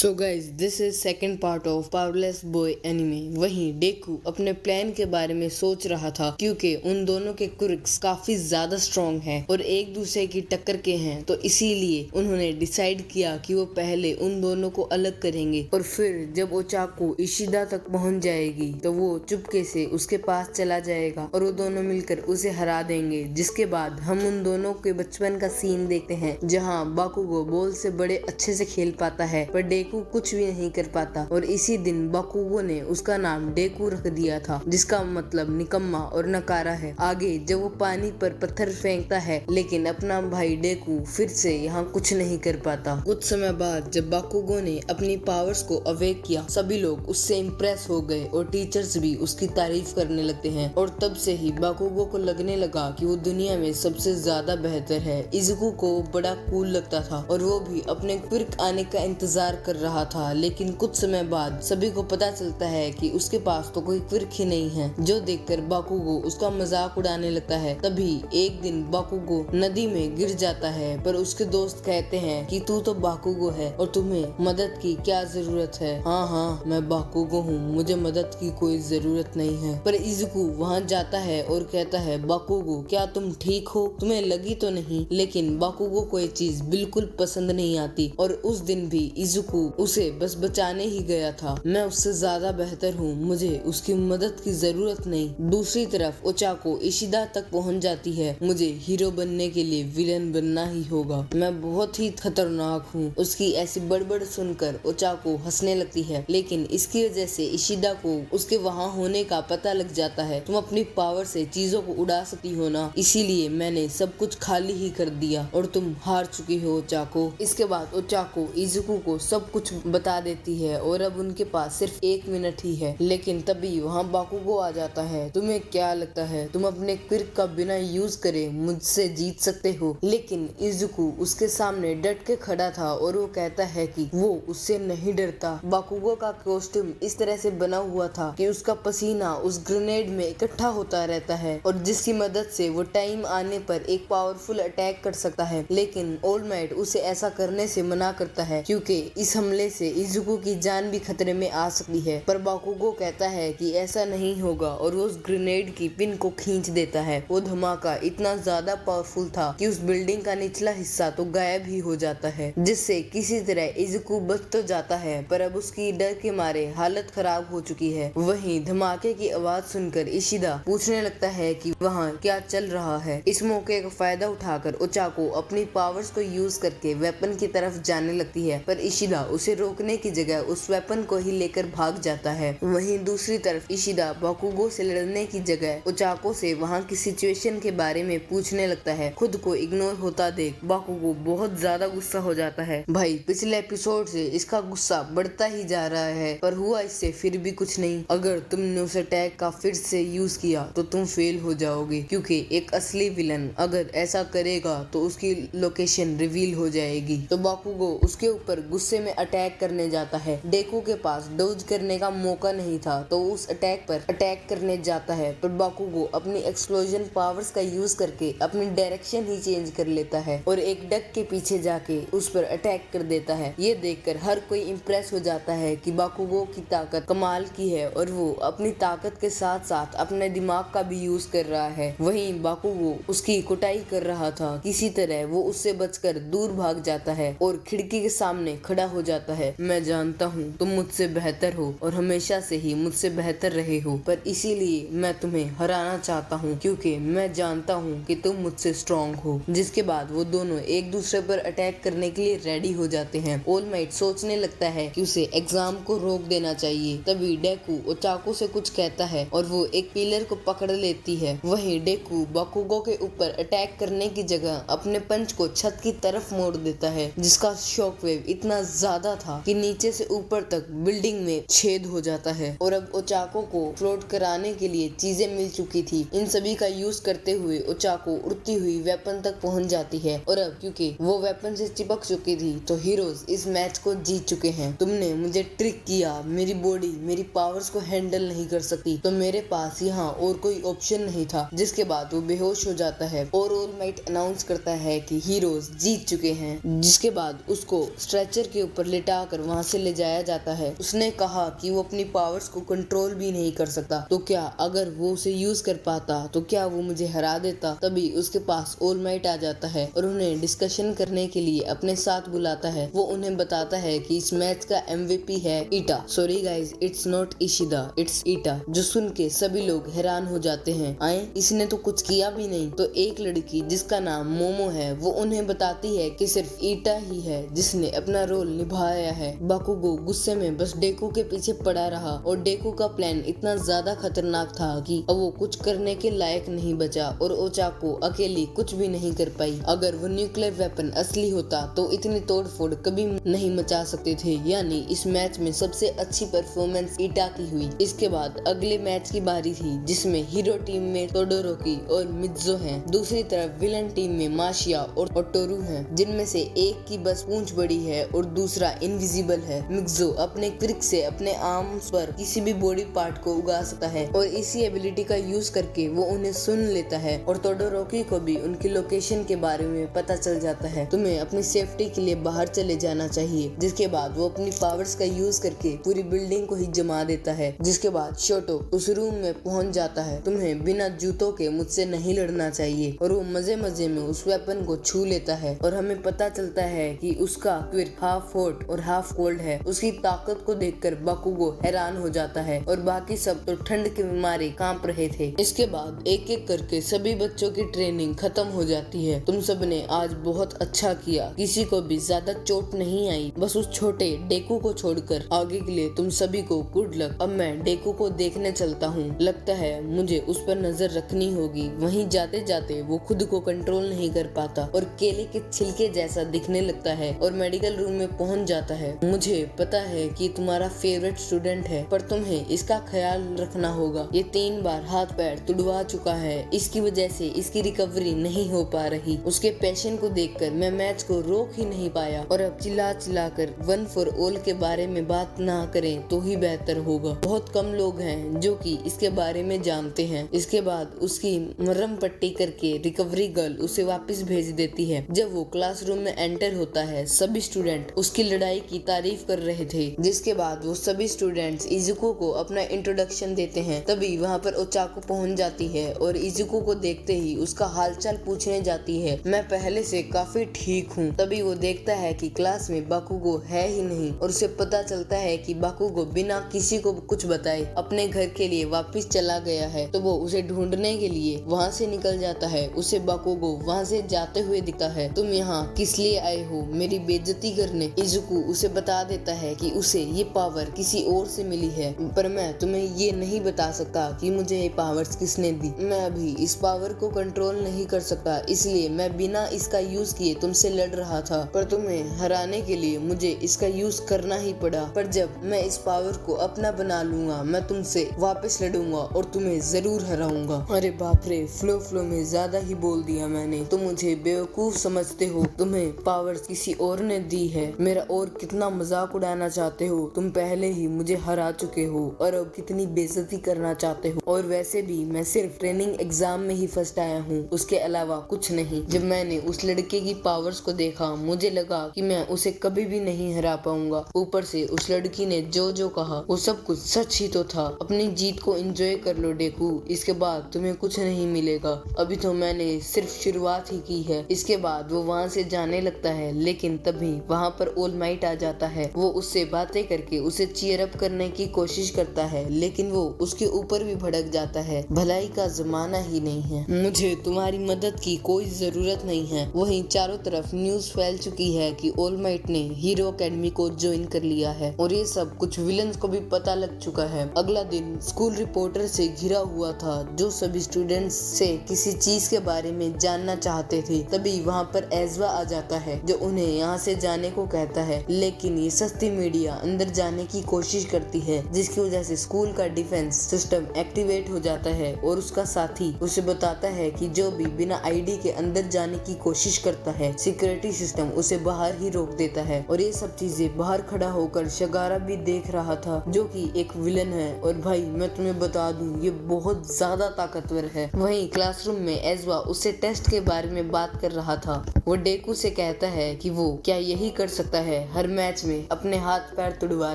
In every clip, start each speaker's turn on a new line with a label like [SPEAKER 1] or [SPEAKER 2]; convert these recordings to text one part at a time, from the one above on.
[SPEAKER 1] So guys this is second part of powerless boy anime. वहीं डेकू अपने plan के बारे में सोच रहा था क्योंकि उन दोनों के क्विर्क्स काफी ज्यादा स्ट्रॉन्ग हैं और एक दूसरे की टक्कर के हैं, तो इसीलिए उन्होंने डिसाइड किया कि वो पहले उन दोनों को अलग करेंगे और फिर जब ओचाको इशिदा तक पहुंच जाएगी तो वो चुपके से उसके पास चला जाएगा और वो दोनों मिलकर उसे हरा देंगे। जिसके बाद हम उन दोनों के बचपन का सीन देखते हैं जहाँ बाकुगो बॉल से बड़े अच्छे से खेल पाता है पर डेकू कुछ भी नहीं कर पाता और इसी दिन बाकुगो ने उसका नाम डेकू रख दिया था, जिसका मतलब निकम्मा और नकारा है। आगे जब वो पानी पर पत्थर फेंकता है लेकिन अपना भाई डेकू फिर से यहाँ कुछ नहीं कर पाता। कुछ समय बाद जब बाकुगो ने अपनी पावर्स को अवेक किया, सभी लोग उससे इम्प्रेस हो गए और टीचर्स भी उसकी तारीफ करने लगते हैं और तब से ही बाकुगो को लगने लगा कि वो दुनिया में सबसे ज्यादा बेहतर है। इजुकू को बड़ा कूल लगता था और वो भी अपने क्विर्क आने का इंतजार कर रहा था, लेकिन कुछ समय बाद सभी को पता चलता है कि उसके पास तो कोई क्विर्क ही नहीं है, जो देखकर बाकुगो उसका मजाक उड़ाने लगता है। तभी एक दिन बाकुगो नदी में गिर जाता है पर उसके दोस्त कहते हैं कि तू तो बाकुगो है और तुम्हें मदद की क्या जरूरत है। हाँ मैं बाकुगो हूँ, मुझे मदद की कोई जरूरत नहीं है। पर इजुकू वहाँ जाता है और कहता है बाकुगो क्या तुम ठीक हो, तुम्हें लगी तो नहीं। लेकिन बाकुगो को ये चीज बिल्कुल पसंद नहीं आती और उस दिन भी इजुकू उसे बस बचाने ही गया था। मैं उससे ज्यादा बेहतर हूँ, मुझे उसकी मदद की जरूरत नहीं। दूसरी तरफ ओचाको इशिदा तक पहुँच जाती है। मुझे हीरो बनने के लिए विलन बनना ही होगा, मैं बहुत ही खतरनाक हूँ। उसकी ऐसी बड़बड़ सुनकर ओचाको हंसने लगती है, लेकिन इसकी वजह से इशिदा को उसके वहाँ होने का पता लग जाता है। तुम अपनी पावर से चीजों को उड़ा सकती हो ना, इसीलिए मैंने सब कुछ खाली ही कर दिया और तुम हार चुकी हो ओचाको। इसके बाद ओचाको इजुकू को सब कुछ बता देती है और अब उनके पास सिर्फ 1 मिनट ही है। लेकिन तभी वहाँ बाकुगो आ जाता है। तुम्हें क्या लगता है तुम अपने क्विर्क का बिना यूज करे मुझसे जीत सकते हो? लेकिन इजुकू उसके सामने डट के खड़ा था और वो कहता है कि वो उससे नहीं डरता। बाकुगो का कॉस्ट्यूम इस तरह से बना हुआ था कि उसका पसीना उस ग्रेनेड में इकट्ठा होता रहता है और जिसकी मदद से वो टाइम आने पर एक पावरफुल अटैक कर सकता है। लेकिन ऑल माइट उसे ऐसा करने से मना करता है क्योंकि इस हमले से इजुकू की जान भी खतरे में आ सकती है। पर बाकुगो कहता है कि ऐसा नहीं होगा और वो उस ग्रेनेड की पिन को खींच देता है। वो धमाका इतना ज्यादा पावरफुल था कि उस बिल्डिंग का निचला हिस्सा तो गायब ही हो जाता है, जिससे किसी तरह इजुकू बच तो जाता है पर अब उसकी डर के मारे हालत खराब हो चुकी है। वहीं धमाके की आवाज सुनकर इशिदा पूछने लगता है कि वहाँ क्या चल रहा है। इस मौके का फायदा उठाकर ओचाको अपनी पावर्स को यूज करके वेपन की तरफ जाने लगती है, पर इशिदा उसे रोकने की जगह उस वेपन को ही लेकर भाग जाता है। वहीं दूसरी तरफ इशिदा बाकुगो से लड़ने की जगह ओचाको से वहाँ की सिचुएशन के बारे में पूछने लगता है। खुद को इग्नोर होता देख बाकुगो बहुत ज्यादा गुस्सा हो जाता है। भाई पिछले एपिसोड से इसका गुस्सा बढ़ता ही जा रहा है पर हुआ इससे फिर भी कुछ नहीं। अगर तुमने उस अटैक का फिर से यूज किया तो तुम फेल हो जाओगे, क्योंकि एक असली विलन अगर ऐसा करेगा तो उसकी लोकेशन रिवील हो जाएगी। तो बाकुगो उसके ऊपर गुस्से में अटैक करने जाता है। डेकू के पास डोज करने का मौका नहीं था तो उस अटैक पर अटैक करने जाता है, पर बाकुगो अपनी एक्सप्लोजन पावर्स का यूज करके अपनी डायरेक्शन ही चेंज कर लेता है और एक डक के पीछे जाके उस पर अटैक कर देता है। ये देखकर हर कोई इम्प्रेस हो जाता है कि बाकुगो की ताकत कमाल की है और वो अपनी ताकत के साथ साथ अपने दिमाग का भी यूज कर रहा है। वहीं बाकुगो उसकी कुटाई कर रहा था, किसी तरह वो उससे बचकर दूर भाग जाता है और खिड़की के सामने खड़ा हो जाता है। मैं जानता हूँ तुम मुझसे बेहतर हो और हमेशा से ही मुझसे बेहतर रहे हो, पर इसीलिए मैं तुम्हें हराना चाहता हूँ क्योंकि मैं जानता हूँ कि तुम मुझसे स्ट्रॉन्ग हो। जिसके बाद वो दोनों एक दूसरे पर अटैक करने के लिए रेडी हो जाते हैं। ऑल माइट सोचने लगता है कि उसे एग्जाम को रोक देना चाहिए। तभी डेकू ओचाको से कुछ कहता है और वो एक पिलर को पकड़ लेती है। वहीं डेकू बाकुगो के ऊपर अटैक करने की जगह अपने पंच को छत की तरफ मोड़ देता है, जिसका शॉकवेव इतना ज्यादा था कि नीचे से ऊपर तक बिल्डिंग में छेद हो जाता है। और अब ओचाको को फ्लोट कराने के लिए चीजें मिल चुकी थी। इन सभी का यूज करते हुए ओचाको उड़ती हुई वेपन तक पहुंच जाती है और अब क्योंकि वो वेपन से चिपक चुकी थी तो हीरोज इस मैच को जीत चुके हैं। तुमने मुझे ट्रिक किया, मेरी बॉडी मेरी पावर्स को हैंडल नहीं कर सकती तो मेरे पास यहाँ और कोई ऑप्शन नहीं था। जिसके बाद वो बेहोश हो जाता है और ऑल माइट अनाउंस करता है कि हीरोज जीत चुके हैं। जिसके बाद उसको स्ट्रेचर के ऊपर लिटा कर वहाँ से ले जाया जाता है। उसने कहा कि वो अपनी पावर्स को कंट्रोल भी नहीं कर सकता, तो क्या अगर वो उसे यूज कर पाता तो क्या वो मुझे हरा देता। तभी उसके पास ऑल माइट आ जाता है और उन्हें डिस्कशन करने के लिए अपने साथ बुलाता है। वो उन्हें बताता है कि इस मैच का MVP है Eita. Sorry guys, it's not Ishida, it's Eita. जो सुन के सभी लोग हैरान हो जाते हैं। आए, इसने तो कुछ किया भी नहीं। तो एक लड़की जिसका नाम मोमो है वो उन्हें बताती है कि सिर्फ ईटा ही है जिसने अपना रोल निभाया है। बाकुगो गुस्से में बस डेकू के पीछे पड़ा रहा और डेकू का प्लान इतना ज्यादा खतरनाक था कि अब वो कुछ करने के लायक नहीं बचा और ओचाको अकेली कुछ भी नहीं कर पाई। अगर वो न्यूक्लियर वेपन असली होता तो इतनी तोड़फोड़ कभी नहीं मचा सकते थे। यानी इस मैच में सबसे अच्छी परफॉर्मेंस ईटा की हुई। इसके बाद अगले मैच की बारी थी जिसमें हीरो टीम में तोडोरोकी और मित्सु हैं। दूसरी तरफ विलन टीम में माशिया और ओटोरू हैं, जिनमें से एक की बस पूंछ बड़ी है और दूसरा इनविजिबल है। मित्सु अपने क्रिक से अपने आर्म्स पर किसी भी बॉडी पार्ट को उगा सकता है और इसी एबिलिटी का यूज करके वो उन्हें सुन लेता है और तोडोरोकी को भी उनकी लोकेशन के बारे में पता चल जाता है। तुम्हें अपनी सेफ्टी के लिए बाहर चले जाना चाहिए। जिसके बाद वो अपनी पावर्स का यूज करके पूरी बिल्डिंग को ही जमा देता है। जिसके बाद शोटो उस रूम में पहुंच जाता है। तुम्हें बिना जूतों के मुझसे नहीं लड़ना चाहिए और वो मजे मजे में उस वेपन को छू लेता है और हमें पता चलता है कि उसका क्विर हाफ हॉट और हाफ कोल्ड है। उसकी ताकत को देखकर बाकुगो हैरान हो जाता है और बाकी सब तो ठंड के मारे कांप रहे थे। इसके बाद एक एक करके सभी बच्चों की ट्रेनिंग खत्म हो जाती है। तुम सबने आज बहुत अच्छा किया, किसी को भी ज्यादा चोट नहीं आई, बस उस छोटे डेकू को छोड़कर। आगे के लिए तुम सभी को गुड लक। अब मैं डेकू को देखने चलता हूँ, लगता है मुझे उस पर नजर रखनी होगी। वहीं जाते जाते वो खुद को कंट्रोल नहीं कर पाता और केले के छिलके जैसा दिखने लगता है और मेडिकल रूम में पहुंच जाता है। मुझे पता है कि तुम्हारा फेवरेट स्टूडेंट है, पर तुम्हें इसका ख्याल रखना होगा। ये 3 बार हाथ पैर तुड़वा चुका है, इसकी वजह से इसकी रिकवरी नहीं हो पा रही। उसके पैशन को देखकर मैं मैच को रोक ही नहीं पाया और अब चिल्ला चिल्ला कर वन फॉर ऑल के बारे में बात ना करें तो ही बेहतर होगा। बहुत कम लोग हैं जो कि इसके बारे में जानते हैं। इसके बाद उसकी मरहम पट्टी करके रिकवरी गर्ल उसे वापस भेज देती है। जब वो क्लासरूम में एंटर होता है, सभी स्टूडेंट उसकी लड़ाई की तारीफ कर रहे थे। जिसके बाद वो सभी स्टूडेंट्स इजुको को अपना इंट्रोडक्शन देते हैं। तभी वहाँ पर ओचाको पहुँच जाती है और इजुको को देखते ही उसका हालचाल पूछने जाती है। मैं पहले से काफी ठीक हूँ। तभी वो देखता है कि क्लास में बाकुगो है ही नहीं और उसे पता चलता है कि बाकुगो बिना किसी को कुछ बताए अपने घर के लिए वापस चला गया है। तो वो उसे ढूंढने के लिए वहाँ से निकल जाता है। उसे बाकुगो वहाँ से जाते हुए दिखता है। तुम यहाँ किस लिए आए हो, मेरी बेइज्जती करने? इजुको उसे बता देता है कि उसे ये पावर किसी और से मिली है, पर मैं तुम्हें ये नहीं बता सकता कि मुझे ये पावर्स किसने दी। मैं अभी इस पावर को कंट्रोल नहीं कर सकता, इसलिए मैं बिना इसका यूज किए तुमसे लड़ रहा था, पर तुम्हें हराने के लिए मुझे इसका यूज करना ही पड़ा। पर जब मैं इस पावर को अपना बना लूंगा, मैं तुमसे वापस लड़ूंगा और तुम्हें जरूर हराऊंगा। अरे बाप रे, फ्लो में ज्यादा ही बोल दिया मैंने। तुम मुझे बेवकूफ समझते हो, तुम्हें पावर्स किसी और ने दी है। मेरा और कितना मजाक उड़ाना चाहते हो? तुम पहले ही मुझे हरा चुके हो और अब कितनी बेइज्जती करना चाहते हो। और वैसे भी मैं सिर्फ ट्रेनिंग एग्जाम में ही फर्स्ट आया हूँ, उसके अलावा कुछ नहीं। जब मैंने उस लड़के की पावर्स को देखा, मुझे लगा कि मैं उसे कभी भी नहीं हरा पाऊंगा। ऊपर से उस लड़की ने जो जो कहा वो सब कुछ सच ही तो था। अपनी जीत को एंजॉय कर लो डेकू, इसके बाद तुम्हें कुछ नहीं मिलेगा। अभी तो मैंने सिर्फ शुरुआत ही की है। इसके बाद वो वहाँ से जाने लगता है, लेकिन तभी वहाँ पर ऑल माइट आ जाता है। वो उससे बातें करके उसे चीयर अप करने की कोशिश करता है, लेकिन वो उसके ऊपर भी भड़क जाता है। भलाई का जमाना ही नहीं है, मुझे तुम्हारी मदद की कोई जरूरत नहीं है। वहीं चारों तरफ न्यूज फैल चुकी है कि ऑल माइट ने हीरो एकेडमी को ज्वाइन कर लिया है और ये सब कुछ विलन्स को भी पता लग चुका है। अगला दिन स्कूल रिपोर्टर से घिरा हुआ था जो सभी स्टूडेंट्स से किसी चीज के बारे में जानना चाहते थे। तभी वहाँ पर एजवा आ जाता है जो उन्हें यहाँ से जाने को कहता है, लेकिन ये सस्ती मीडिया अंदर जाने की कोशिश करती है, जिसकी वजह से स्कूल का डिफेंस सिस्टम एक्टिवेट हो जाता है और उसका साथी उसे बताता है कि जो भी बिना आईडी के अंदर जाने की कोशिश करता है, सिक्योरिटी सिस्टम उसे बाहर ही रोक देता है। और ये सब चीजें बाहर खड़ा होकर शगारा भी देख रहा था, जो कि एक विलन है। और भाई मैं तुम्हें बता दूं, ये बहुत ज्यादा ताकतवर है। वहीं क्लासरूम में एजवा उससे टेस्ट के बारे में बात कर रहा था। वो डेकू से कहता है कि वो क्या यही कर सकता है है हर मैच में अपने हाथ पैर तुड़वा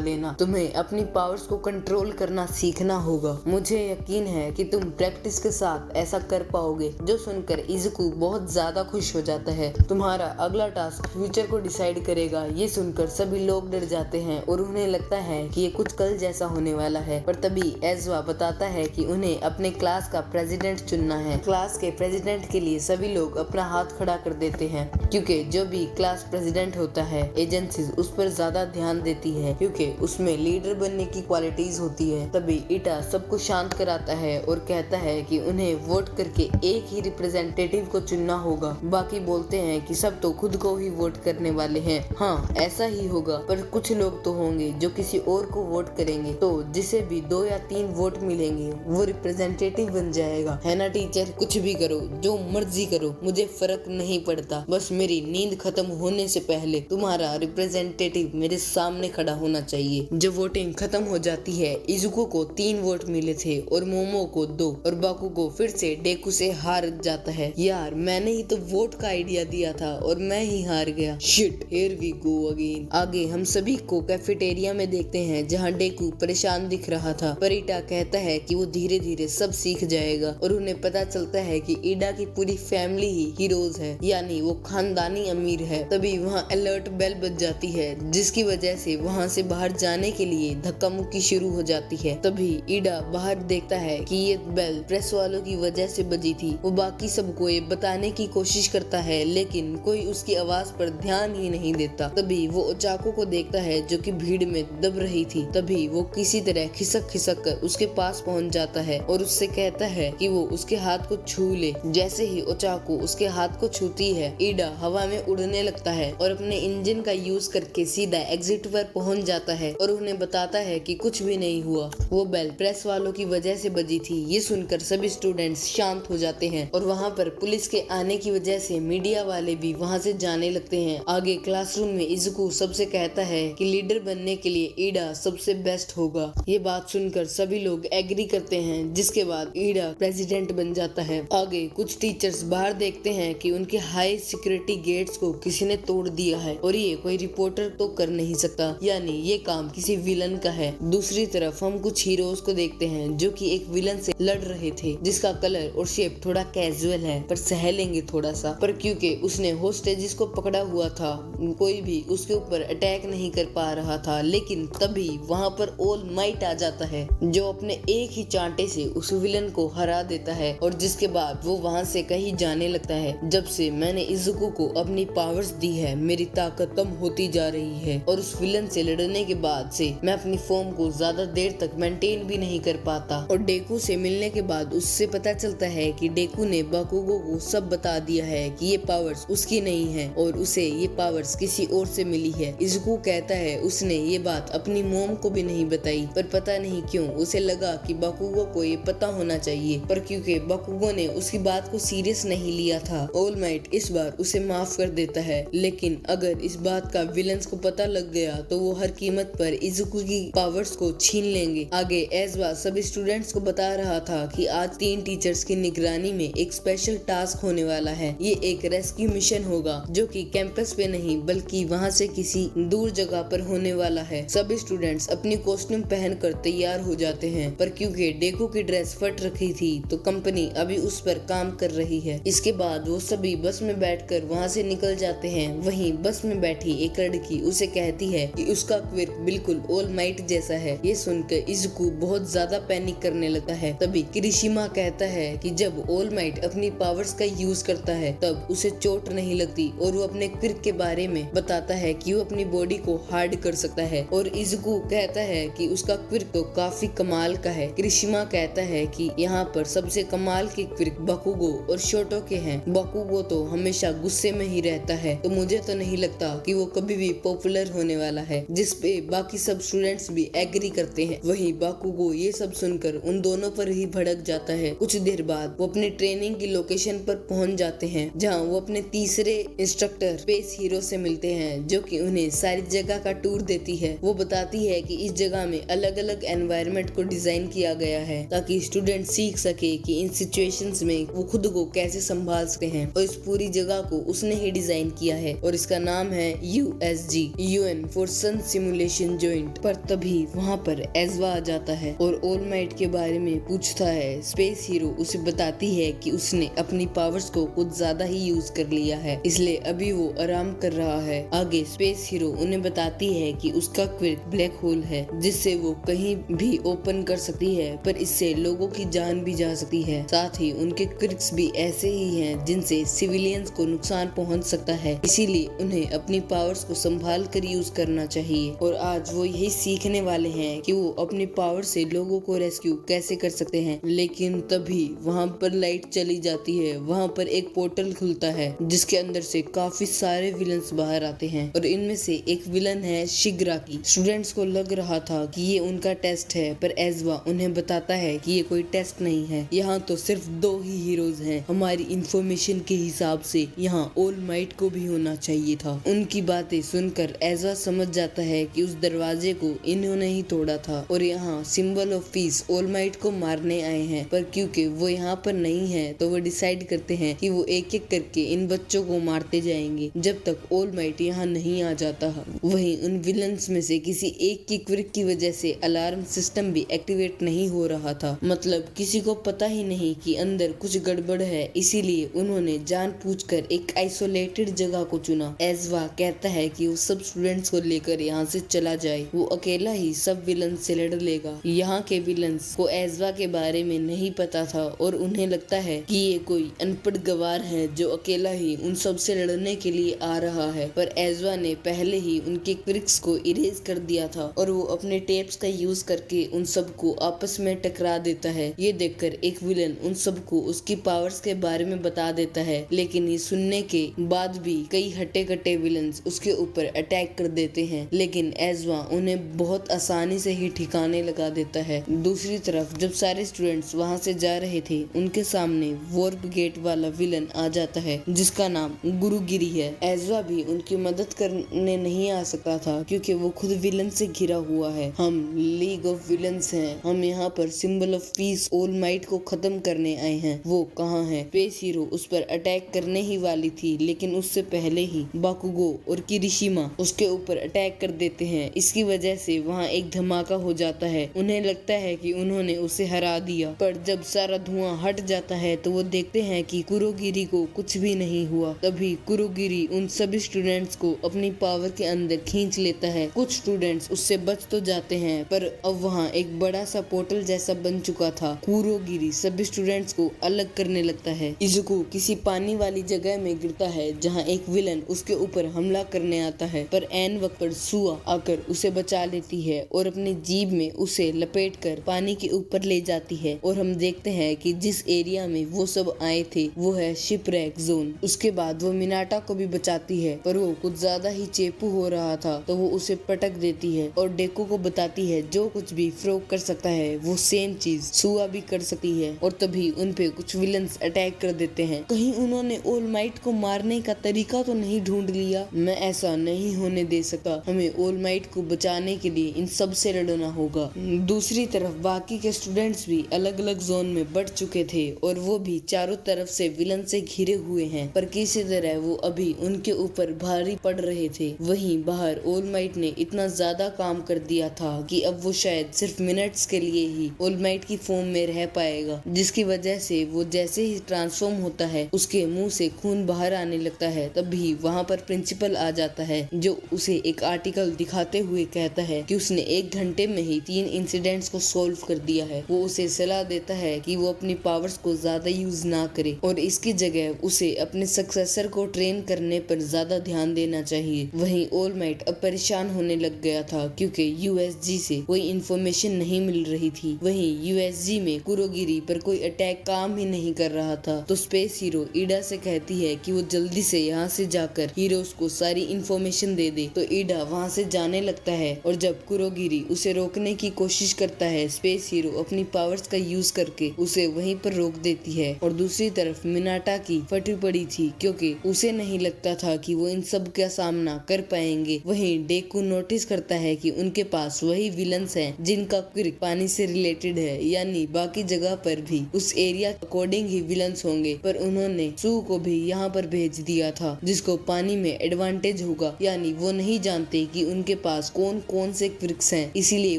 [SPEAKER 1] लेना। तुम्हें अपनी पावर्स को कंट्रोल करना सीखना होगा। मुझे यकीन है कि तुम प्रैक्टिस के साथ ऐसा कर पाओगे। जो सुनकर इज़ुकु बहुत ज्यादा खुश हो जाता है। तुम्हारा अगला टास्क फ्यूचर को डिसाइड करेगा। ये सुनकर सभी लोग डर जाते हैं और उन्हें लगता है कि ये कुछ कल जैसा होने वाला है। पर तभी एज़वा बताता है कि उन्हें अपने क्लास का प्रेसिडेंट चुनना है। क्लास के प्रेसिडेंट के लिए सभी लोग अपना हाथ खड़ा कर देते हैं, क्योंकि जो भी क्लास प्रेसिडेंट होता है एजेंसीज उस पर ज्यादा ध्यान देती है, क्योंकि उसमें लीडर बनने की क्वालिटीज होती है। तभी इटा सबको शांत कराता है और कहता है कि उन्हें वोट करके एक ही रिप्रेजेंटेटिव को चुनना होगा। बाकी बोलते हैं कि सब तो खुद को ही वोट करने वाले हैं। हाँ, ऐसा ही होगा, पर कुछ लोग तो होंगे जो किसी और को वोट करेंगे, तो जिसे भी 2 या 3 वोट मिलेंगे वो रिप्रेजेंटेटिव बन जाएगा। है ना टीचर? कुछ भी करो, जो मर्जी करो, मुझे फर्क नहीं पड़ता। बस मेरी नींद खत्म होने से पहले तुम्हारा रिप्रेजेंटेटिव मेरे सामने खड़ा होना चाहिए। जब वोटिंग खत्म हो जाती है, इज़ुको को 3 वोट मिले थे और मोमो को 2 और बाकुगो फिर से डेकू से हार जाता है। यार, मैंने ही तो वोट का आइडिया दिया था और मैं ही हार गया। Shit, here we go again. आगे हम सभी को कैफेटेरिया में देखते हैं, जहाँ डेकू परेशान दिख रहा था। पर इटा कहता है कि वो धीरे धीरे सब सीख जाएगा और उन्हें पता चलता है कि इडा की पूरी फैमिली ही हीरोज है, यानी वो खानदानी अमीर है। तभी वहाँ अलर्ट बेल बज जाती है, जिसकी वजह से वहाँ से बाहर जाने के लिए धक्का मुक्की शुरू हो जाती है। तभी इडा बाहर देखता है कि ये बेल प्रेस वालों की वजह से बजी थी। वो बाकी सबको ये बताने की कोशिश करता है, लेकिन कोई उसकी आवाज पर ध्यान ही नहीं देता। तभी वो ओचाको को देखता है, जो कि भीड़ में दब रही थी। तभी वो किसी तरह खिसक खिसक कर उसके पास पहुंच जाता है और उससे कहता है कि वो उसके हाथ को छू ले। जैसे ही ओचाको उसके हाथ को छूती है, इडा हवा में उड़ने लगता है और अपने इंजन का यूज करके सीधा एग्जिट पर पहुंच जाता है और उन्हें बताता है कि कुछ भी नहीं हुआ, वो बेल प्रेस वालों की वजह से बजी थी। ये सुनकर सभी स्टूडेंट्स शांत हो जाते हैं और वहाँ पर पुलिस के आने की वजह से मीडिया वाले भी वहाँ से जाने लगते हैं। आगे क्लासरूम में इज़ुको सबसे कहता है कि लीडर बनने के लिए इडा सबसे बेस्ट होगा। ये बात सुनकर सभी लोग एग्री करते हैं, जिसके बाद इडा प्रेसिडेंट बन जाता है। आगे कुछ टीचर्स बाहर देखते हैं कि उनके हाई सिक्योरिटी गेट्स को किसी ने तोड़ दिया है और ये कोई रिपोर्टर तो कर नहीं सकता, यानी ये काम किसी विलन का है। दूसरी तरफ हम कुछ हीरोज को देखते हैं जो कि एक विलन से लड़ रहे थे, जिसका कलर और शेप थोड़ा कैजुअल है, पर सह लेंगे थोड़ा सा। पर क्योंकि उसने होस्टेजेस को पकड़ा हुआ था, कोई भी उसके ऊपर अटैक नहीं कर पा रहा था। लेकिन तभी वहाँ पर ऑल माइट आ जाता है, जो अपने एक ही चांटे से उस विलन को हरा देता है और जिसके बाद वो वहाँ से कहीं जाने लगता है। जब से मैंने इज़ुको को अपनी पावर्स दी है, मेरी ताकत कम होती जा रही है और उस विलन से लड़ने के बाद से मैं अपनी फॉर्म को ज्यादा देर तक मेंटेन भी नहीं कर पाता। और डेकू से मिलने के बाद उससे पता चलता है कि डेकू ने बाकुगो को सब बता दिया है कि ये पावर्स उसकी नहीं है और उसे ये पावर्स किसी और से मिली है। इज़ुको कहता है उसने ये बात अपनी मॉम को भी नहीं बताई, पर पता नहीं क्यों उसे लगा कि बाकुगो को ये पता होना चाहिए। पर क्योंकि बाकुगो ने उसकी बात को सीरियस नहीं लिया था, ऑल माइट इस बार उसे माफ कर देता है। लेकिन अगर इस बात का विलन्स को पता लग गया तो वो हर कीमत पर इज़ुको की पावर्स को छीन लेंगे। आगे एज़वा सभी स्टूडेंट्स को बता रहा था कि आज 3 टीचर्स की निगरानी में एक स्पेशल टास्क होने वाला है। ये एक रेस्क्यू मिशन होगा, जो कि कैंपस पे नहीं बल्कि वहाँ से किसी दूर जगह पर होने वाला है। सभी स्टूडेंट्स अपनी कॉस्ट्यूम पहनकर तैयार हो जाते हैं, पर क्योंकि डेकू की ड्रेस फट रखी थी तो कंपनी अभी उस पर काम कर रही है। इसके बाद वो सभी बस में बैठकर वहाँ से निकल जाते हैं। वहीं बस में बैठी एक लड़की उसे कहती है कि उसका क्विर्क बिल्कुल ऑल माइट जैसा है। ये सुनकर इज़ुको बहुत ज्यादा पैनिक करने लगता है। तभी किरिशिमा कहता है कि जब ऑल माइट अपनी पावर्स का यूज करता है तब उसे चोट नहीं लगती और वो अपने क्विर्क के बारे में बताता है कि वो अपनी बॉडी को हार्ड कर सकता है। और इज़ुको कहता है कि उसका क्विर्क तो काफी कमाल का है। किरिशिमा कहता है कि यहाँ पर सबसे कमाल के क्विर्क बाकुगो और शोटो के हैं। बाकुगो तो हमेशा गुस्से में ही रहता है, तो मुझे तो नहीं लगता कि वो कभी भी पॉपुलर होने वाला है, जिस पे बाकी सब स्टूडेंट्स भी एग्री करते हैं। वहीं बाकुगो ये सब सुनकर उन दोनों पर ही भड़क जाता है। कुछ देर बाद वो अपनी ट्रेनिंग की लोकेशन पर पहुंच जाते हैं, जहां वो अपने तीसरे इंस्ट्रक्टर स्पेस हीरो से मिलते हैं, जो कि उन्हें सारी जगह का टूर देती है। वो बताती है कि इस जगह में अलग अलग एनवायरनमेंट को डिजाइन किया गया है ताकि स्टूडेंट सीख सके कि इन सिचुएशंस में वो खुद को कैसे संभाल सकते हैं। और इस पूरी जगह को उसने ही डिजाइन किया है और इसका नाम है U USG UN for sun simulation joint. पर तभी वहाँ पर एज़वा आ जाता है और ऑल माइट के बारे में पूछता है। स्पेस हीरो उसे बताती है कि उसने अपनी पावर्स को कुछ ज्यादा ही यूज कर लिया है, इसलिए अभी वो आराम कर रहा है। आगे स्पेस हीरो उन्हें बताती है कि उसका क्विर्क ब्लैक होल है जिससे वो कहीं भी ओपन कर सकती है, पर इससे लोगों की जान भी जा सकती है। साथ ही उनके क्विर्क्स भी ऐसे ही हैं जिनसे सिविलियंस को नुकसान पहुंच सकता है, इसीलिए उन्हें अपनी पावर्स को संभाल कर यूज करना चाहिए। और आज वो यही सीखने वाले हैं कि वो अपनी पावर से लोगों को रेस्क्यू कैसे कर सकते हैं। लेकिन तभी वहाँ पर लाइट चली जाती है। वहाँ पर एक पोर्टल खुलता है जिसके अंदर से काफी सारे विलन्स बाहर आते हैं और इनमें से एक विलन है शिगराकी। स्टूडेंट्स को लग रहा था कि ये उनका टेस्ट है, पर एज़वा उन्हें बताता है कि ये कोई टेस्ट नहीं है, यहाँ तो सिर्फ 2 ही हीरोज हैं। हमारी इंफॉर्मेशन के हिसाब से यहाँ ऑल माइट को भी होना चाहिए था। उनकी बातें सुनकर एज़वा समझ जाता है कि उस दरवाजे को इन्होंने ही तोड़ा था और यहाँ symbol of peace all might को मारने आए हैं। पर क्योंकि वो यहाँ पर नहीं है तो वो डिसाइड करते हैं कि वो एक एक करके इन बच्चों को मारते जाएंगे जब तक ऑल माइट यहाँ नहीं आ जाता। वहीं उन विलन्स में से किसी एक की क्विक की वजह से अलार्म सिस्टम भी एक्टिवेट नहीं हो रहा था। मतलब किसी को पता ही नहीं कि अंदर कुछ गड़बड़ है, इसीलिए उन्होंने जानबूझकर एक आइसोलेटेड जगह को चुना। एज़वा कहता है कि वो सब स्टूडेंट्स को लेकर यहाँ से चला जाए, वो अकेला ही सब विलन से लड़ लेगा। यहाँ के विलन्स को एज़वा के बारे में नहीं पता था और उन्हें लगता है कि ये कोई अनपढ़ गवार है जो अकेला ही उन सब से लड़ने के लिए आ रहा है। पर एज़वा ने पहले ही उनके क्विर्क्स को इरेज कर दिया था और वो अपने टेप्स का यूज करके उन सबको आपस में टकरा देता है। ये देखकर एक विलन उन सबको उसकी पावर्स के बारे में बता देता है, लेकिन ये सुनने के बाद भी कई हट्टे कट्टे विलन्स उसके ऊपर अटैक कर देते हैं, लेकिन एज़वा उन्हें बहुत आसानी से ही ठिकाने लगा देता है। दूसरी तरफ जब सारे स्टूडेंट्स वहाँ से जा रहे थे, उनके सामने वॉर्प गेट वाला विलन आ जाता है जिसका नाम गुरुगिरी है। एज़वा भी उनकी मदद करने नहीं आ सकता था क्योंकि वो खुद विलन से घिरा हुआ है। हम लीग ऑफ विलन्स हैं, हम यहाँ पर symbol of peace all might को खत्म करने आए हैं। वो कहाँ है? स्पेस हीरो उस पर अटैक करने ही वाली थी, लेकिन उससे पहले ही बाकुगो और किरिशिमा उसके ऊपर अटैक कर देते हैं। इसकी वजह से वहाँ एक धमाका हो जाता है। उन्हें लगता है कि उन्होंने उसे हरा दिया, पर जब सारा धुआं हट जाता है तो वो देखते हैं कि कुरोगिरी को कुछ भी नहीं हुआ। तभी कुरोगिरी उन सभी स्टूडेंट्स को अपनी पावर के अंदर खींच लेता है। कुछ स्टूडेंट्स उससे बच तो जाते हैं, पर अब वहाँ एक बड़ा सा पोर्टल जैसा बन चुका था। कुरोगिरी सभी स्टूडेंट्स को अलग करने लगता है। इजुको किसी पानी वाली जगह में गिरता है जहाँ एक विलन उसके ऊपर हमला करने आता है, पर एन वक्त पर सुआ आकर उसे बचा लेती है और अपनी जीभ में उसे लपेटकर पानी के ऊपर ले जाती है। और हम देखते हैं कि जिस एरिया में वो सब आए थे वो है शिपरैक जोन। उसके बाद वो मिनाटा को भी बचाती है, पर वो कुछ ज्यादा ही चेपू हो रहा था तो वो उसे पटक देती है और डेको को बताती है जो कुछ भी फ्रोक कर सकता है वो सेम चीज सुआ भी कर सकती है। और तभी उन पे कुछ विलन्स अटैक कर देते हैं। कहीं उन्होंने ऑल माइट को मारने का तरीका तो नहीं ढूंढ लिया? मैं ऐसा नहीं होने दे सकता, हमें ऑल माइट को बचाने के लिए इन सब से लड़ना होगा। दूसरी तरफ बाकी के स्टूडेंट्स भी अलग अलग जोन में बढ़ चुके थे और वो भी चारों तरफ से विलन से घिरे हुए हैं, पर किसी तरह वो अभी उनके ऊपर भारी पड़ रहे थे। वहीं बाहर ऑल माइट ने इतना ज्यादा काम कर दिया था कि अब वो शायद सिर्फ मिनट्स के लिए ही ऑल माइट की फॉर्म में रह पाएगा, जिसकी वजह से वो जैसे ही ट्रांसफॉर्म होता है उसके मुंह से खून बाहर आने लगता है। तभी वहाँ पर प्रिंसिपल आ जाता है जो उसे एक आर्टिकल दिखाते हुए कहता है कि उसने 1 घंटे में ही 3 इंसिडेंट्स को सॉल्व कर दिया है। वो उसे सलाह देता है कि वो अपनी पावर्स को ज्यादा यूज ना करे और इसकी जगह उसे अपने सक्सेसर को ट्रेन करने पर ज्यादा ध्यान देना चाहिए। वहीं ऑल माइट अब परेशान होने लग गया था क्योंकि यूएसजी से कोई इन्फॉर्मेशन नहीं मिल रही थी। वहीं यूएसजी में कुरोगिरी पर कोई अटैक काम ही नहीं कर रहा था, तो स्पेस हीरो ईडा से कहती है कि वो जल्दी से यहाँ से जाकर हीरोज को सारी इन्फॉर्मेशन दे दे। तो ईडा वहाँ से जाने लगता है और जब कुरोगिरी उसे रोकने की कोशिश करता है, स्पेस हीरो अपनी पावर्स का यूज करके उसे वहीं पर रोक देती है। और दूसरी तरफ मिनाटा की फटी पड़ी थी क्योंकि उसे नहीं लगता था कि वो इन सब का सामना कर पाएंगे। वहीं डेकू नोटिस करता है कि उनके पास वही विलन्स हैं जिनका क्विर्क पानी से रिलेटेड है, यानी बाकी जगह पर भी उस एरिया अकॉर्डिंग ही विलन्स होंगे, पर उन्होंने सू को भी यहाँ पर भेज दिया था जिसको पानी में एडवांटेज तेज होगा, यानी वो नहीं जानते कि उनके पास कौन कौन से क्विर्क्स हैं, इसीलिए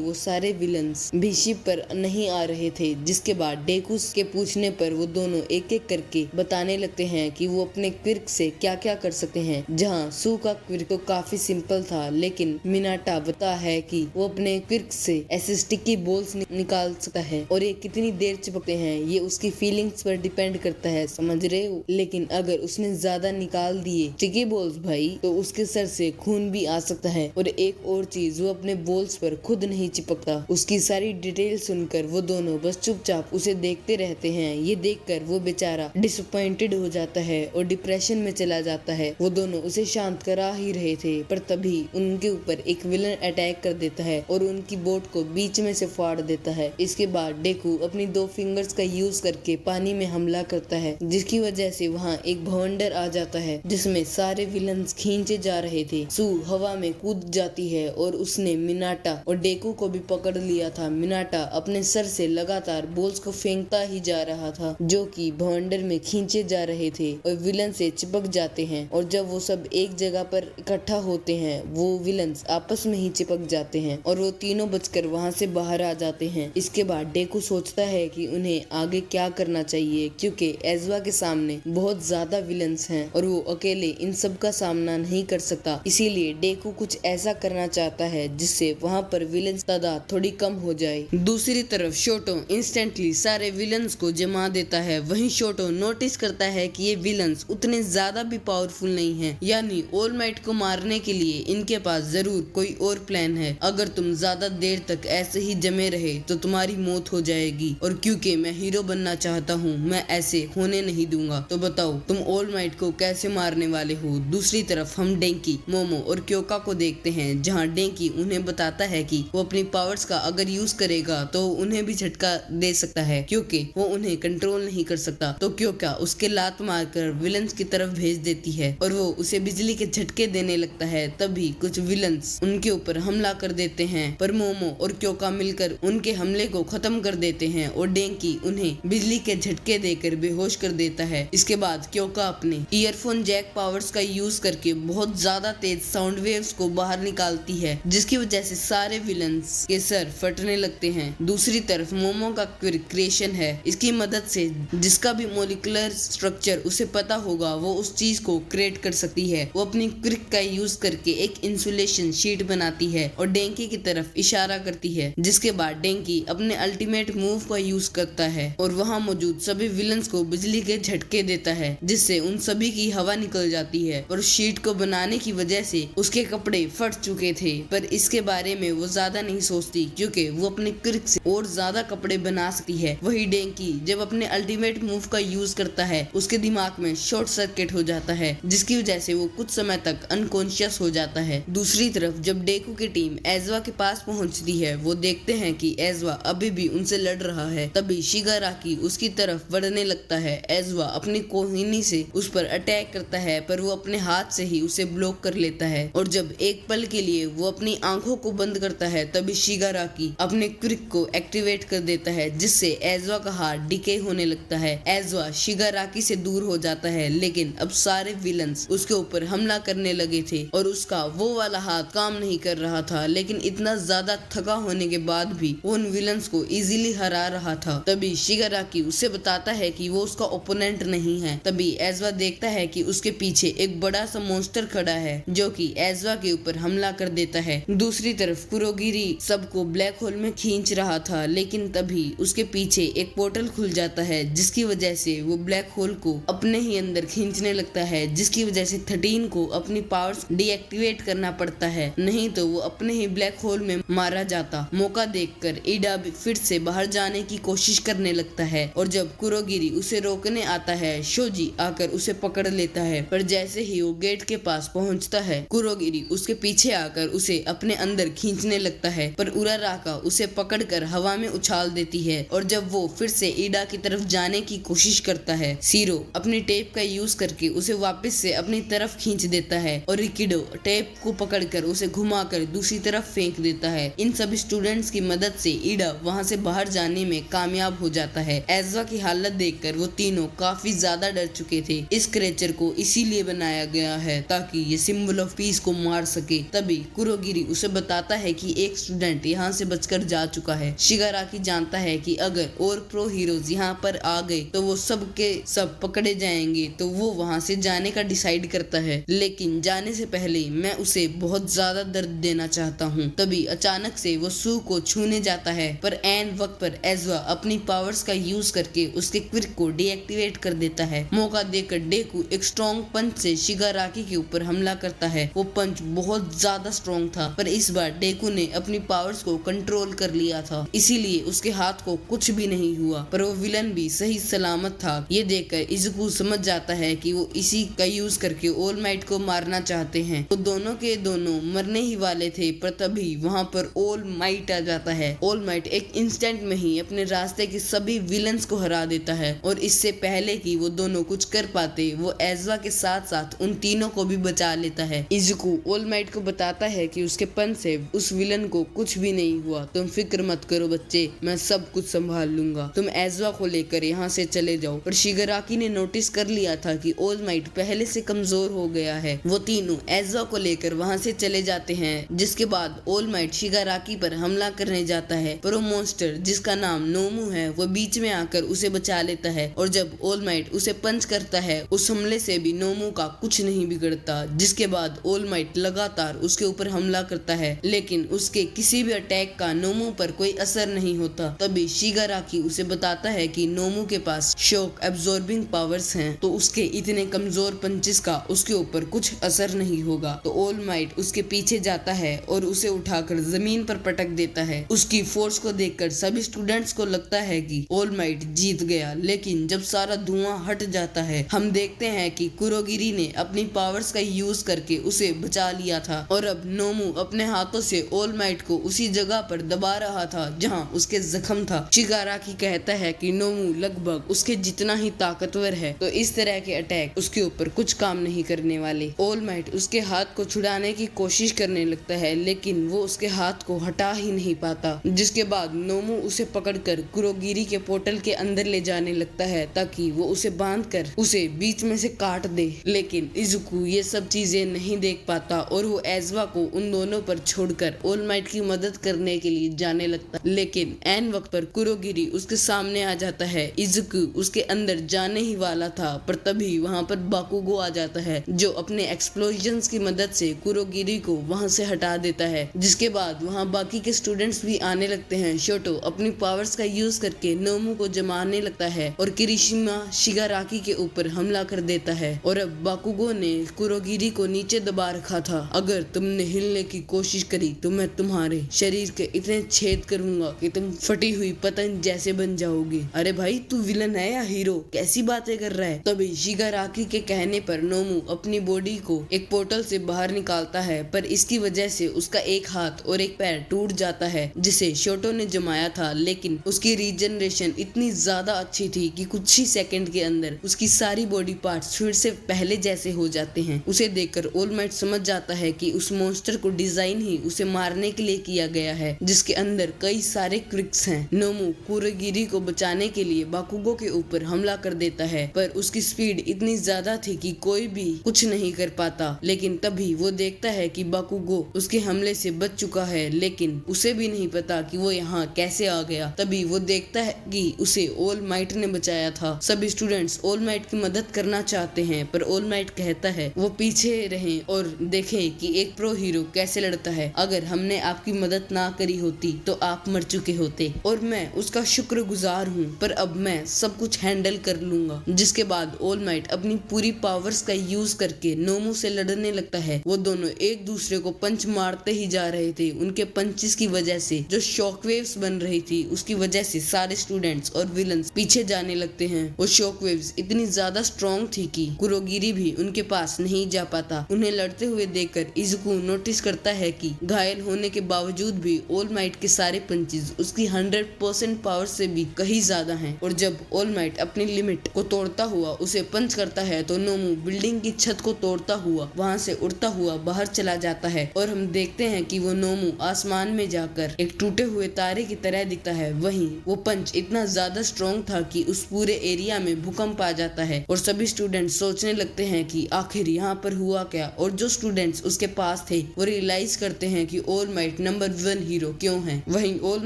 [SPEAKER 1] वो सारे विलन्स भी शिप पर नहीं आ रहे थे। जिसके बाद डेकू के पूछने पर वो दोनों एक एक करके बताने लगते हैं कि वो अपने क्विर्क से क्या क्या कर सकते हैं। जहाँ सू का क्विर्क तो काफी सिंपल था, लेकिन मिनाटा बता है कि वो अपने क्विर्क से ऐसे स्टिकी बॉल्स निकाल सकता है और ये कितनी देर चिपकते हैं ये उसकी फीलिंग्स पर डिपेंड करता है, समझ रहे हो। लेकिन अगर उसने ज्यादा निकाल दिए स्टिकी बॉल्स भाई, तो उसके सर से खून भी आ सकता है। और एक और चीज, वो अपने बॉल्स पर खुद नहीं चिपकता। उसकी सारी डिटेल सुनकर वो दोनों बस चुपचाप उसे देखते रहते हैं। ये देखकर वो बेचारा डिसअपॉइंटेड हो जाता है और डिप्रेशन में चला जाता है। वो दोनों उसे शांत करा ही रहे थे, पर तभी उनके ऊपर एक विलन अटैक कर देता है और उनकी बोट को बीच में से फाड़ देता है। इसके बाद डेकू अपनी 2 फिंगर्स का यूज करके पानी में हमला करता है, जिसकी वजह से वहाँ एक भवंडर आ जाता है जिसमें सारे विलन्स खींचे जा रहे थे। सू हवा में कूद जाती है और उसने मिनाटा और डेकू को भी पकड़ लिया था। मिनाटा अपने सर से लगातार बॉल्स को फेंकता ही जा रहा था, जो कि भवंडर में खींचे जा रहे थे और विलन से चिपक जाते हैं। और जब वो सब एक जगह पर इकट्ठा होते हैं, वो विलन्स आपस में ही चिपक जाते हैं और वो तीनों बचकर वहां से बाहर आ जाते हैं। इसके बाद डेकू सोचता है कि उन्हें आगे क्या करना चाहिए, क्योंकि एज़्वा के सामने बहुत ज्यादा विलन्स हैं और वो अकेले इन सब का सामना नहीं कर सकता। इसीलिए डेकू कुछ ऐसा करना चाहता है जिससे वहाँ पर विलन्स तादाद थोड़ी कम हो जाए। दूसरी तरफ शोटो इंस्टेंटली सारे विलन्स को जमा देता है। वहीं शोटो नोटिस करता है कि ये विलन्स उतने ज्यादा भी पावरफुल नहीं हैं, यानी ऑल माइट को मारने के लिए इनके पास जरूर कोई और प्लान है। अगर तुम ज्यादा देर तक ऐसे ही जमे रहे तो तुम्हारी मौत हो जाएगी, और क्योंकि मैं हीरो बनना चाहता हूँ, मैं ऐसे होने नहीं दूंगा। तो बताओ तुम ऑल माइट को कैसे मारने वाले हो। दूसरी तरफ हम डेंकी, मोमो और क्योका को देखते हैं, जहाँ डेंकी उन्हें बताता है कि वो अपनी पावर्स का अगर यूज करेगा तो उन्हें भी झटका दे सकता है, क्योंकि वो उन्हें कंट्रोल नहीं कर सकता। तो क्योका उसके लात मारकर विलन्स की तरफ भेज देती है और वो उसे बिजली के झटके देने लगता है। तभी कुछ विलन्स उनके ऊपर हमला कर देते हैं, पर मोमो और क्योका मिलकर उनके हमले को खत्म कर देते हैं और डेंकी उन्हें बिजली के झटके देकर बेहोश कर देता है। इसके बाद क्योका अपने ईयरफोन जैक पावर्स का यूज करके बहुत ज्यादा तेज साउंड वेव्स को बाहर निकालती है, जिसकी वजह से सारे विलन्स के सर फटने लगते हैं। दूसरी तरफ मोमो का क्रिएशन है। इसकी मदद से जिसका भी मोलिकुलर स्ट्रक्चर उसे पता होगा वो उस चीज को क्रिएट कर सकती है। वो अपनी क्विर्क का यूज करके एक इंसुलेशन शीट बनाती है और डेंकी की तरफ इशारा करती है, जिसके बाद डेंकी अपने अल्टीमेट मूव का यूज करता है और वहां मौजूद सभी विलन्स को बिजली के झटके देता है, जिससे उन सभी की हवा निकल जाती है। और शीट को बनाने की वजह से उसके कपड़े फट चुके थे, पर इसके बारे में वो ज्यादा नहीं सोचती, क्योंकि वो अपने क्विर्क से और ज्यादा कपड़े बना सकती है। वही डेंकी जब अपने अल्टीमेट मूव का यूज करता है, उसके दिमाग में शॉर्ट सर्किट हो जाता है, जिसकी वजह से वो कुछ समय तक अनकॉन्शियस हो जाता है। दूसरी तरफ जब डेकू की टीम एज़्वा के पास पहुंचती है, वो देखते हैं कि एज़्वा अभी भी उनसे लड़ रहा है। तभी शिगाराकी उसकी तरफ बढ़ने लगता है। एज़्वा अपनी कोहिनी से उस पर अटैक करता है, पर वो अपने हाथ से ही उसे ब्लॉक कर लेता है। और जब एक पल के लिए वो अपनी आंखों को बंद करता है, तभी शिगाराकी अपने क्विर्क को एक्टिवेट कर देता है, जिससे एज़्वा का हाथ डिके होने लगता है। एज़्वा शिगाराकी से दूर हो जाता है, लेकिन अब सारे विलन्स उसके ऊपर हमला करने लगे थे और उसका वो वाला हाथ काम नहीं कर रहा था। लेकिन इतना ज्यादा थका होने के बाद भी वो उन विलन्स को इजीली हरा रहा था। तभी शिगाराकी उसे बताता है कि वो उसका ओपोनेंट नहीं है। तभी एज़्वा देखता है कि उसके पीछे एक बड़ा सा मॉन्स्टर खड़ा है, जो कि एज़्वा के ऊपर हमला कर देता है। दूसरी तरफ कुरोगिरी सबको ब्लैक होल में खींच रहा था, लेकिन तभी उसके पीछे एक पोर्टल खुल जाता है, जिसकी वजह से वो ब्लैक होल को अपने ही अंदर खींचने लगता है, जिसकी वजह से 13 को अपनी पावर्स डीएक्टिवेट करना पड़ता है, नहीं तो वो अपने ही ब्लैक होल में मारा जाता। मौका देखकर ईडा भी फिर से बाहर जाने की कोशिश करने लगता है और जब कुरोगिरी उसे रोकने आता है, शोजी आकर उसे पकड़ लेता है। पर जैसे ही वो गेट के पास पहुंचता है, कुरोगिरी उसके पीछे आकर उसे अपने अंदर खींचने लगता है, पर उराराका उसे पकड़कर हवा में उछाल देती है। और जब वो फिर से ईडा की तरफ जाने की कोशिश करता है, सीरो अपनी टेप का यूज करके उसे वापस से अपनी तरफ खींच देता है और रिकिडो टेप को पकड़कर उसे घुमाकर दूसरी तरफ फेंक देता है। इन सभी स्टूडेंट्स की मदद से ईडा वहां से बाहर जाने में कामयाब हो जाता है। एज़्वा की हालत देखकर वो तीनों काफी ज्यादा डर चुके थे। इस क्रिएचर को इसीलिए बनाया गया है ताकि ताकि ये सिंबल ऑफ पीस को मार सके। तभी कुरोगिरी उसे बताता है कि एक स्टूडेंट यहाँ से बचकर जा चुका है। शिगाराकी जानता है कि अगर और प्रो हीरोज यहाँ पर आ गए तो वो सब के सब पकड़े जाएंगे, तो वो वहाँ से जाने का डिसाइड करता है। लेकिन जाने से पहले मैं उसे बहुत ज्यादा दर्द देना चाहता हूँ। तभी अचानक से वो सू को छूने जाता है, पर एन वक्त पर एज़्वा अपनी पावर्स का यूज करके उसके क्विर्क को डीएक्टिवेट कर देता है। मौका देकर डेकू एक स्ट्रॉन्ग पंच से शिगाराकी के ऊपर हमला करता है। वो पंच बहुत ज्यादा स्ट्रॉन्ग था, पर इस बार डेकू ने अपनी पावर्स को कंट्रोल कर लिया था, इसीलिए उसके हाथ को कुछ भी नहीं हुआ। पर वो विलन भी सही सलामत था। ये देखकर इज़ुकू समझ जाता है कि वो इसी का यूज करके ऑल माइट को मारना चाहते हैं। तो दोनों के दोनों मरने ही वाले थे, पर तभी वहाँ पर ऑल माइट आ जाता है। ऑल माइट एक इंस्टेंट में ही अपने रास्ते के सभी विलन्स को हरा देता है, और इससे पहले कि वो दोनों कुछ कर पाते, वो एज़्वा के साथ साथ उन तीनों को भी बचा लेता है। इज़ुकू ऑल माइट को बताता है कि उसके पंच से उस विलन को कुछ भी नहीं हुआ। तुम फिक्र मत करो बच्चे, मैं सब कुछ संभाल लूंगा। तुम एज़्वा को लेकर यहाँ से चले जाओ। पर शिगाराकी ने नोटिस कर लिया था कि ऑल माइट पहले से कमजोर हो गया है। वो तीनों एज़्वा को लेकर वहाँ से चले जाते हैं, जिसके बाद ऑल माइट शिगाराकी पर हमला करने जाता है। पर वो मॉन्स्टर जिसका नाम नोमू है, वो बीच में आकर उसे बचा लेता है। और जब ऑल माइट उसे पंच करता है, उस हमले से भी नोमू का कुछ नहीं बिगड़ता। जिसके बाद ऑल माइट लगातार उसके ऊपर हमला करता है, लेकिन उसके किसी भी अटैक का नोमू पर कोई असर नहीं होता। तभी शिगाराकी उसे बताता है कि नोमू के पास शॉक एब्जॉर्बिंग पावर्स हैं, तो उसके इतने कमजोर पंचेस का उसके ऊपर कुछ असर नहीं होगा। तो ऑल माइट उसके पीछे जाता है और उसे उठाकर जमीन पर पटक देता है। उसकी फोर्स को देखकर सभी स्टूडेंट्स को लगता है कि ऑल माइट जीत गया, लेकिन जब सारा धुआं हट जाता है, हम देखते हैं कि कुरोगिरी ने अपनी पावर्स का यूज करके उसे बचा लिया था, और अब नोमू अपने हाथों से ऑल माइट को उसी जगह पर दबा रहा था जहां उसके जख्म था। शिगाराकी कहता है कि नोमू लगभग उसके जितना ही ताकतवर है, तो इस तरह के अटैक उसके ऊपर कुछ काम नहीं करने वाले। ऑल माइट उसके हाथ को छुड़ाने की कोशिश करने लगता है, लेकिन वो उसके हाथ को हटा ही नहीं पाता। जिसके बाद नोमू उसे पकड़कर कुरोगिरी के पोर्टल के अंदर ले जाने लगता है, ताकि वो उसे बांधकर उसे बीच में से काट दे। लेकिन इज़ुकू ये सब चीजें नहीं देख पाता, और वो एज़्वा को उन दोनों पर छोड़कर ऑल माइट की मदद करने के लिए जाने लगता। लेकिन एन वक्त पर कुरोगिरी उसके सामने आ जाता है। इज़ुकू उसके अंदर जाने ही वाला था, पर तभी वहाँ पर बाकुगो आ जाता है, जो अपने एक्सप्लोजन्स की मदद से कुरोगिरी को वहाँ से हटा देता है। जिसके बाद वहाँ बाकी के स्टूडेंट्स भी आने लगते हैं। शोटो अपनी पावर्स का यूज करके नोमू को जमाने लगता है, और किरिशिमा शिगाराकी के ऊपर हमला कर देता है। और अब बाकुगो ने कुरोगिरी को नीचे दबा रखा था। अगर तुमने हिलने की कोशिश करी तो मैं तुम्हारे शरीर के इतने छेद करूंगा कि तुम फटी हुई पतंग जैसे बन जाओगे। अरे भाई, तू विलन है या हीरो? कैसी बातें कर रहा है? तभी शिगाराकी के कहने पर नोमू अपनी बॉडी को एक पोर्टल से बाहर निकालता है, पर इसकी वजह से उसका एक हाथ और एक पैर टूट जाता है, जिसे शोटो ने जमाया था। लेकिन उसकी रीजनरेशन इतनी ज्यादा अच्छी थी कि कुछ ही सेकंड के अंदर उसकी सारी बॉडी पार्ट्स फिर से पहले जैसे हो जाते हैं। उसे देखकर ऑल माइट समझ जाता है कि उस मॉन्स्टर को डिजाइन ही उसे मारने के लिए किया गया है, जिसके अंदर कई सारे क्विर्क्स हैं। नोमू कुरोगिरी को बचाने के लिए बाकुगो के ऊपर हमला कर देता है, पर उसकी स्पीड इतनी ज्यादा थी कि कोई भी कुछ नहीं कर पाता। लेकिन तभी वो देखता है कि बाकुगो उसके हमले से बच चुका है, लेकिन उसे भी नहीं पता कि वो यहाँ कैसे आ गया। तभी वो देखता है कि उसे ऑल माइट ने बचाया था। सभी स्टूडेंट्स ऑल माइट की मदद करना चाहते हैं, पर ऑल माइट कहता है वो पीछे रहें और देखें कि एक प्रो हीरो कैसे लड़ता है। अगर हमने आपकी मदद ना करी होती तो आप मर चुके होते, और मैं उसका शुक्रगुजार हूँ, पर अब मैं सब कुछ हैंडल कर लूंगा। जिसके बाद ऑल माइट अपनी पूरी पावर्स का यूज करके नोमू से लड़ने लगता है। वो दोनों एक दूसरे को पंच मारते ही जा रहे थे। उनके पंचेस की वजह से जो शॉकवेव्स बन रही थी, उसकी वजह से सारे स्टूडेंट्स और विलन्स पीछे जाने लगते हैं। वो शॉकवेव्स इतनी ज्यादा स्ट्रॉन्ग थी कि कुरोगिरी भी उनके पास नहीं जा पाता। उन्हें लड़ते हुए देखकर इज़ुकू नोटिस करता है कि घायल होने के बावजूद भी ऑल माइट के सारे पंचेस उसकी 100% पावर से भी कहीं ज्यादा हैं। और जब ऑल माइट अपनी लिमिट को तोड़ता हुआ उसे पंच करता है, तो नोमू बिल्डिंग की छत को तोड़ता हुआ वहां से उड़ता हुआ बाहर चला जाता है। और हम देखते हैं कि वो नोमू आसमान में जाकर एक टूटे हुए तारे की तरह दिखता है। वहीं वो पंच इतना ज्यादा स्ट्रॉन्ग था कि उस पूरे एरिया में भूकंप आ जाता है, और सभी स्टूडेंट सोचने लगते हैं कि आखिर यहाँ पर हुआ क्या और जो स्टूडेंट्स उसके पास थे वो रियलाइज करते हैं कि ऑल माइट नंबर 1 हीरो क्यों है। वहीं ऑल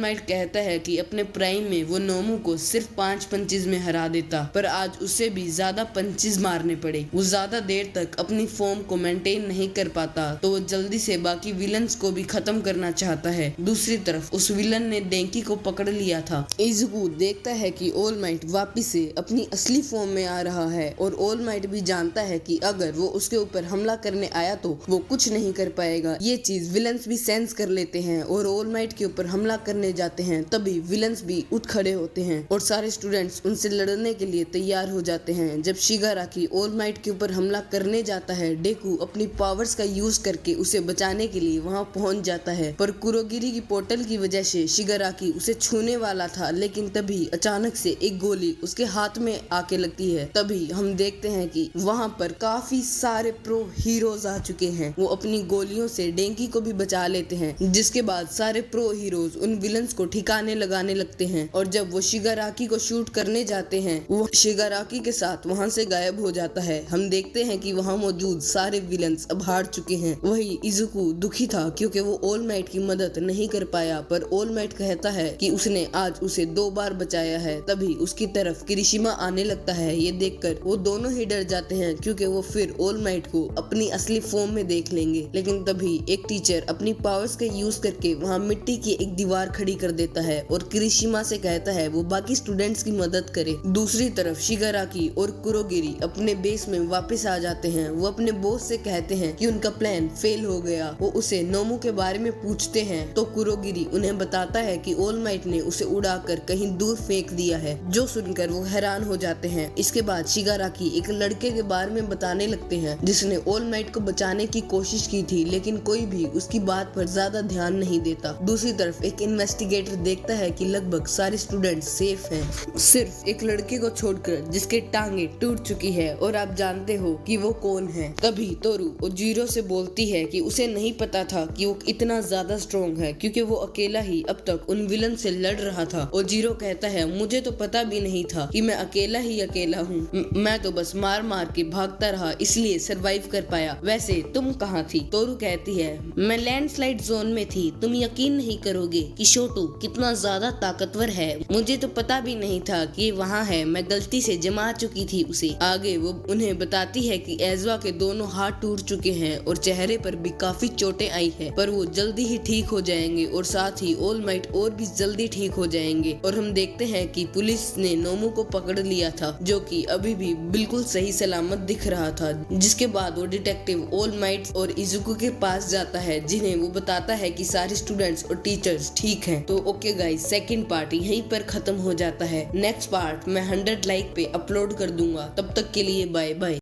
[SPEAKER 1] माइट कहता है कि अपने प्राइम में वो नोमू को सिर्फ 5 पंचेज में हरा देता, पर आज उसे भी ज्यादा पंचेज मारने पड़े। वो ज्यादा देर तक अपनी फॉर्म को मेंटेन नहीं कर पाता, तो वो जल्दी से बाकी विलन्स को भी खत्म करना चाहता है। दूसरी तरफ उस विलन ने डेंकी को पकड़ लिया था। इजुकू देखता है कि ऑल माइट वापिस से अपनी असली फॉर्म में आ रहा है और ऑल माइट भी जानता है कि अगर वो उसके ऊपर हमला करने आया तो वो कुछ नहीं कर पाएगा। ये चीज विलन्स भी सेंस कर लेते हैं और ऑल माइट के ऊपर हमला करने जाते हैं। तभी विलन्स भी उठ खड़े होते हैं और सारे स्टूडेंट्स उनसे लड़ने के लिए तैयार हो जाते हैं। जब शिगाराकी ऑल माइट के ऊपर हमला करने जाता है, डेकू अपनी पावर्स का यूज करके उसे बचाने के लिए वहां पहुंच जाता है, पर कुरोगिरी की पोर्टल की वजह से शिगाराकी उसे छूने वाला था, लेकिन तभी अचानक से एक गोली उसके हाथ में आके लगती है। तभी हम देखते हैं कि वहां पर काफी सारे प्रो हीरोज आ चुके हैं। वो अपनी गोलियों से डेंकी को भी बचा लेते हैं, जिसके बाद सारे प्रो हीरोज उन विलन्स को ठिकाने लगाने लगते हैं और जब वो शिगाराकी को शूट करने जाते हैं वो शिगाराकी के साथ वहां से गायब हो जाता है। हम देखते हैं कि वहां मौजूद सारे विलन्स अब हार चुके हैं। वही इजुकू दुखी था क्योंकि वो ऑल माइट की मदद नहीं कर पाया, पर ऑल माइट कहता है कि उसने आज उसे 2 बार बचाया है। तभी उसकी तरफ किरिशिमा आने लगता है। ये देखकर वो दोनों ही डर जाते हैं क्योंकि वो फिर ऑल माइट को अपनी असली फॉर्म में देख लेंगे। लेकिन तभी एक टीचर अपनी पावर्स का यूज करके वहाँ मिट्टी की एक दीवार खड़ी कर देता है और किरिशिमा से कहता है वो बाकी स्टूडेंट्स की मदद करे। दूसरी तरफ शिगाराकी और कुरोगिरी अपने बेस में वापस आ जाते हैं। वो अपने बॉस से कहते हैं कि उनका प्लान फेल हो गया। वो उसे नोमू के बारे में पूछते हैं तो कुरोगिरी उन्हें बताता है कि ऑल माइट ने उसे उड़ाकर कहीं दूर फेंक दिया है, जो सुनकर वो हैरान हो जाते हैं। इसके बाद शिगाराकी एक लड़के के बारे में बताने लगते हैं जिसने ऑल माइट को बचाने की कोशिश की थी, लेकिन कोई भी उसकी बात पर ज्यादा ध्यान नहीं देता। दूसरी तरफ एक इन्वेस्टिगेटर देखता है कि लगभग सारे स्टूडेंट्स सेफ हैं, सिर्फ एक लड़के को छोड़कर जिसके टांगे टूट चुकी है और आप जानते हो कि वो कौन है। तभी तोरू ओजीरो से बोलती है कि उसे नहीं पता था कि वो इतना ज्यादा स्ट्रॉन्ग है क्योंकि वो अकेला ही अब तक उन विलन से लड़ रहा था। ओजीरो कहता है मुझे तो पता भी नहीं था कि मैं अकेला ही अकेला हूँ, मैं तो बस मार मार के भागता रहा इसलिए सरवाइव कर पाया। वैसे तुम कहाँ थी? तोरू कहती है मैं लैंडस्लाइड जोन में थी। तुम यकीन नहीं करोगे कि शोटू कितना ज्यादा ताकतवर है, मुझे तो पता भी नहीं था कि वहाँ है, मैं गलती से जमा चुकी थी उसे। आगे वो उन्हें बताती है कि एज़वा के दोनों हाथ टूट चुके हैं और चेहरे पर भी काफी चोटें आई है, पर वो जल्दी ही ठीक हो जाएंगे और साथ ही ऑल माइट और भी जल्दी ठीक हो जाएंगे। और हम देखते हैं कि पुलिस ने नोमू को पकड़ लिया था, जो कि अभी भी बिल्कुल सही सलामत दिख रहा था। जिसके बाद वो डिटेक्टिव ऑल माइट और इजुकू के पास जाता है, जिन्हें वो बताता है कि सारे स्टूडेंट्स और टीचर्स ठीक हैं। तो ओके गाइस, सेकंड पार्ट यहीं पर खत्म हो जाता है। नेक्स्ट पार्ट मैं 100 लाइक पे अपलोड कर दूंगा। तब तक के लिए बाय बाय।